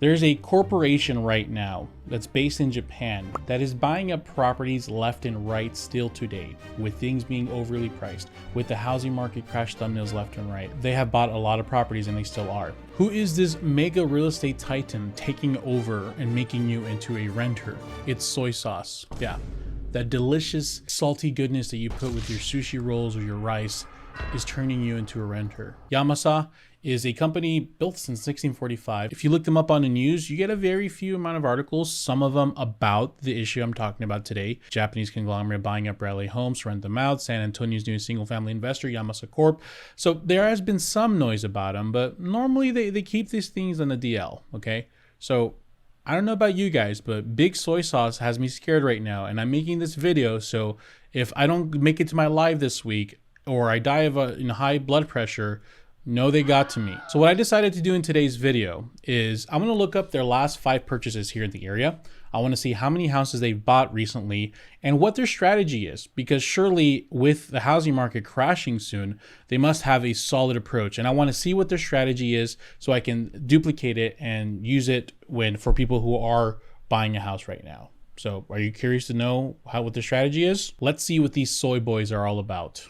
There's a corporation right now that's based in Japan that is buying up properties left and right still today, with things being overly priced, with the housing market crash thumbnails left and right. They have bought a lot of properties and they still are. Who is this mega real estate titan taking over and making you into a renter? It's soy sauce. Yeah, that delicious salty goodness that you put with your sushi rolls or your rice is turning you into a renter. Yamasa is a company built since 1645. If you look them up on the news, you get a very few amount of articles, some of them about the issue I'm talking about today. Japanese conglomerate buying up LA homes to rent them out. San Antonio's new single family investor, Yamasa Corp. So there has been some noise about them, but normally they keep these things on the DL, okay? So I don't know about you guys, but big soy sauce has me scared right now, and I'm making this video, so if I don't make it to my live this week, or I die of high blood pressure, no, they got to me. So what I decided to do in today's video is I'm going to look up their last 5 purchases here in the area. I want to see how many houses they've bought recently and what their strategy is, because surely with the housing market crashing soon, they must have a solid approach. And I want to see what their strategy is so I can duplicate it and use it for people who are buying a house right now. So are you curious to know what their strategy is? Let's see what these soy boys are all about.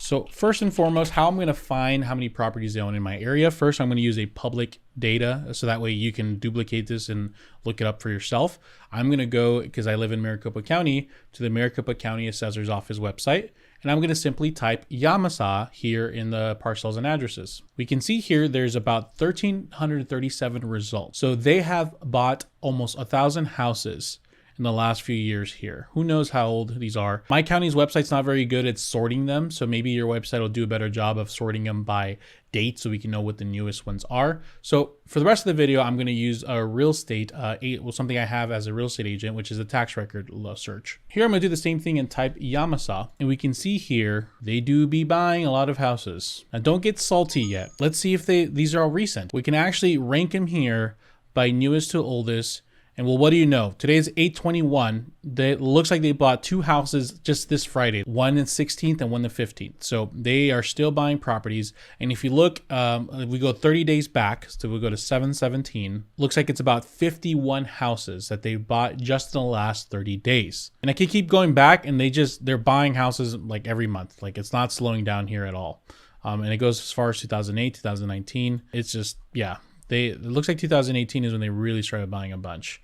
So first and foremost, how I'm going to find how many properties they own in my area. First, I'm going to use a public data so that way you can duplicate this and look it up for yourself. I'm going to go, because I live in Maricopa County, to the Maricopa County Assessor's Office website, and I'm going to simply type Yamasa here in the parcels and addresses. We can see here there's about 1,337 results. So they have bought almost 1,000 houses in the last few years here. Who knows how old these are? My county's website's not very good at sorting them, so maybe your website will do a better job of sorting them by date so we can know what the newest ones are. So for the rest of the video, I'm going to use a real estate, something I have as a real estate agent, which is a tax record search. Here I'm going to do the same thing and type Yamasa, and we can see here they do be buying a lot of houses. Now don't get salty yet. Let's see if these are all recent. We can actually rank them here by newest to oldest. And well, what do you know? Today is 8/21. It looks like they bought 2 houses just this Friday, one the 16th and one the 15th. So they are still buying properties. And if you look, we go 30 days back, so we go to 7/17. Looks like it's about 51 houses that they bought just in the last 30 days. And I can keep going back, and they're buying houses like every month. Like it's not slowing down here at all. And it goes as far as 2008, 2019. It's just, yeah. It looks like 2018 is when they really started buying a bunch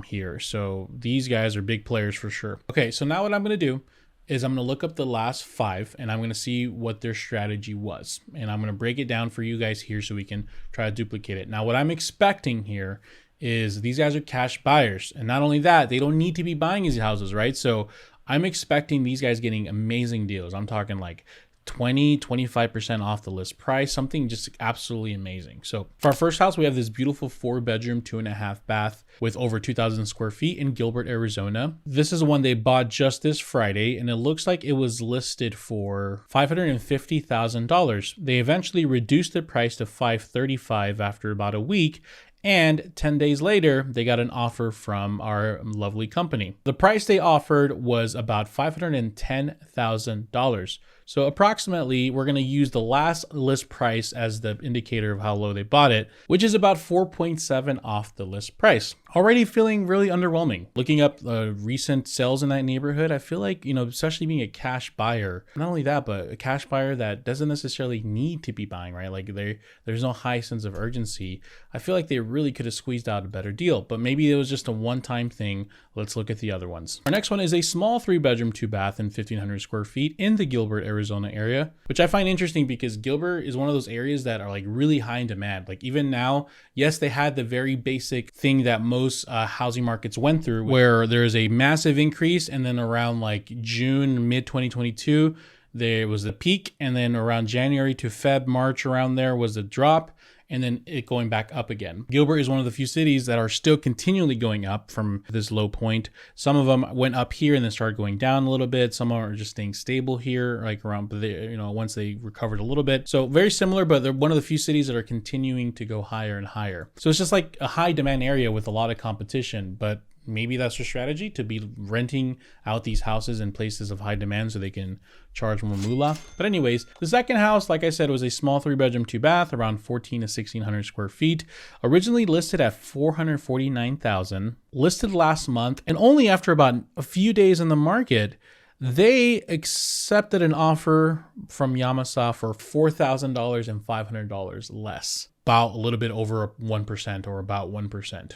here. So these guys are big players for sure. Okay, so now what I'm going to do is I'm going to look up the last 5 and I'm going to see what their strategy was. And I'm going to break it down for you guys here so we can try to duplicate it. Now, what I'm expecting here is these guys are cash buyers. And not only that, they don't need to be buying these houses, right? So I'm expecting these guys getting amazing deals. I'm talking like 25% off the list price, something just absolutely amazing. So for our first house, we have this beautiful 4-bedroom, 2.5 bath with over 2,000 square feet in Gilbert, Arizona. This is one they bought just this Friday, and it looks like it was listed for $550,000. They eventually reduced the price to $535,000 after about a week. And 10 days later, they got an offer from our lovely company. The price they offered was about $510,000. So approximately, we're going to use the last list price as the indicator of how low they bought it, which is about 4.7 off the list price. Already feeling really underwhelming. Looking up recent sales in that neighborhood, I feel like, especially being a cash buyer, not only that, but a cash buyer that doesn't necessarily need to be buying, right? Like there's no high sense of urgency. I feel like they really could have squeezed out a better deal, but maybe it was just a one-time thing. Let's look at the other ones. Our next one is a small 3-bedroom, 2-bath and 1,500 square feet in the Gilbert, Arizona area, which I find interesting because Gilbert is one of those areas that are like really high in demand. Like even now, yes, they had the very basic thing that most housing markets went through, where there is a massive increase, and then around like June, mid 2022, there was the peak, and then around January to Feb, March, around there was a drop, and then it going back up again. Gilbert is one of the few cities that are still continually going up from this low point. Some of them went up here and then started going down a little bit. Some are just staying stable here, like around, once they recovered a little bit. So very similar, but they're one of the few cities that are continuing to go higher and higher. So it's just like a high demand area with a lot of competition, but maybe that's their strategy, to be renting out these houses in places of high demand so they can charge more moolah. But anyways, the second house, like I said, was a small 3-bedroom, 2-bath, around 14 to 1600 square feet, originally listed at $449,000, listed last month, and only after about a few days in the market, they accepted an offer from Yamasa for $4,000 and $500 less, about a little bit over 1% or about 1%.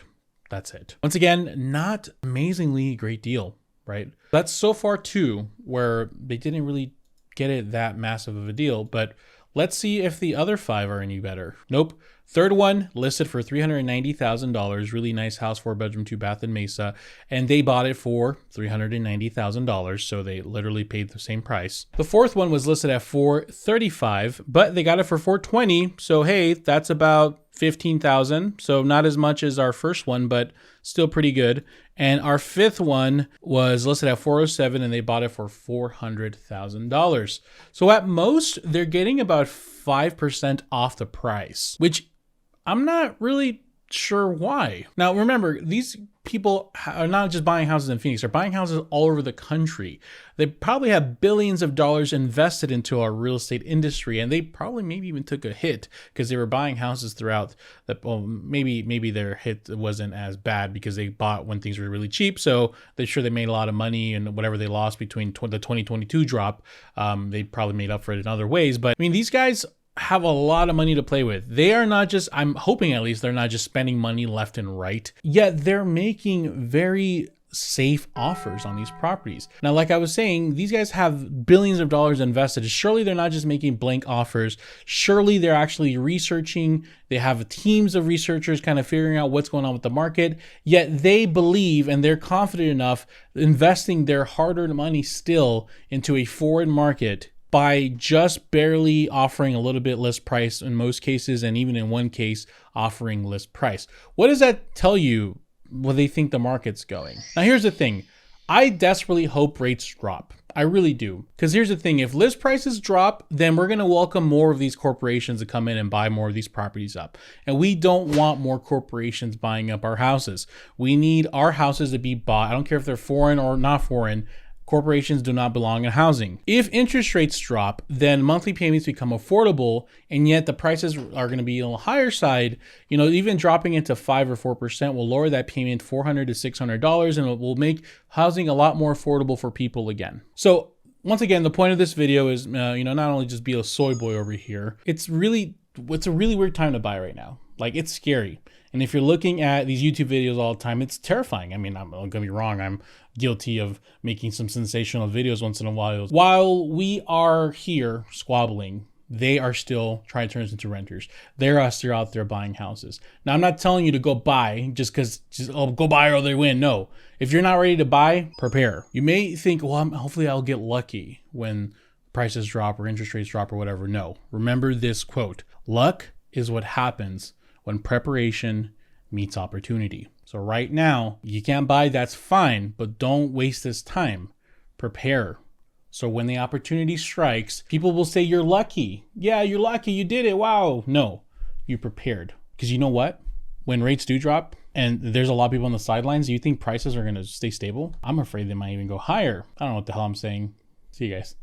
That's it. Once again, not amazingly great deal, right? That's so far two where they didn't really get it that massive of a deal, but let's see if the other 5 are any better. Nope. Third one listed for $390,000. Really nice house, 4-bedroom, 2-bath in Mesa. And they bought it for $390,000. So they literally paid the same price. The fourth one was listed at $435,000, but they got it for $420,000. So hey, that's about $15,000. So not as much as our first one, but still pretty good. And our fifth one was listed at $407,000 and they bought it for $400,000. So at most, they're getting about 5% off the price, which I'm not really sure why. Now, remember, these people are not just buying houses in Phoenix, they're buying houses all over the country. They probably have billions of dollars invested into our real estate industry, and they probably maybe even took a hit because they were buying houses throughout that. Well, maybe their hit wasn't as bad because they bought when things were really cheap. So they made a lot of money, and whatever they lost between the 2022 drop, they probably made up for it in other ways. But I mean, these guys have a lot of money to play with. They are not just, I'm hoping at least, they're not just spending money left and right, yet they're making very safe offers on these properties. Now, like I was saying, these guys have billions of dollars invested. Surely they're not just making blank offers. Surely they're actually researching. They have teams of researchers kind of figuring out what's going on with the market, yet they believe and they're confident enough investing their hard-earned money still into a foreign market by just barely offering a little bit less price in most cases, and even in one case, offering list price. What does that tell you where they think the market's going? Now, here's the thing. I desperately hope rates drop. I really do. Because here's the thing. If list prices drop, then we're going to welcome more of these corporations to come in and buy more of these properties up. And we don't want more corporations buying up our houses. We need our houses to be bought. I don't care if they're foreign or not foreign. Corporations do not belong in housing. If interest rates drop, then monthly payments become affordable, and yet the prices are going to be on the higher side. You know, even dropping it to 5 or 4% will lower that payment $400 to $600, and it will make housing a lot more affordable for people again. So once again, the point of this video is, not only just be a soy boy over here. It's a really weird time to buy right now. Like, it's scary. And if you're looking at these YouTube videos all the time, it's terrifying. I mean, I'm not gonna be wrong. I'm guilty of making some sensational videos once in a while. While we are here squabbling, they are still trying to turn us into renters. They're out there buying houses. Now, I'm not telling you to go buy just because, go buy or they win. No, if you're not ready to buy, prepare. You may think, well, hopefully I'll get lucky when prices drop or interest rates drop or whatever. No, remember this quote: luck is what happens when preparation meets opportunity. So right now, you can't buy, that's fine, but don't waste this time. Prepare. So when the opportunity strikes, people will say, you're lucky. Yeah, you're lucky, you did it, wow. No, you prepared. Because you know what? When rates do drop and there's a lot of people on the sidelines, do you think prices are gonna stay stable? I'm afraid they might even go higher. I don't know what the hell I'm saying. See you guys.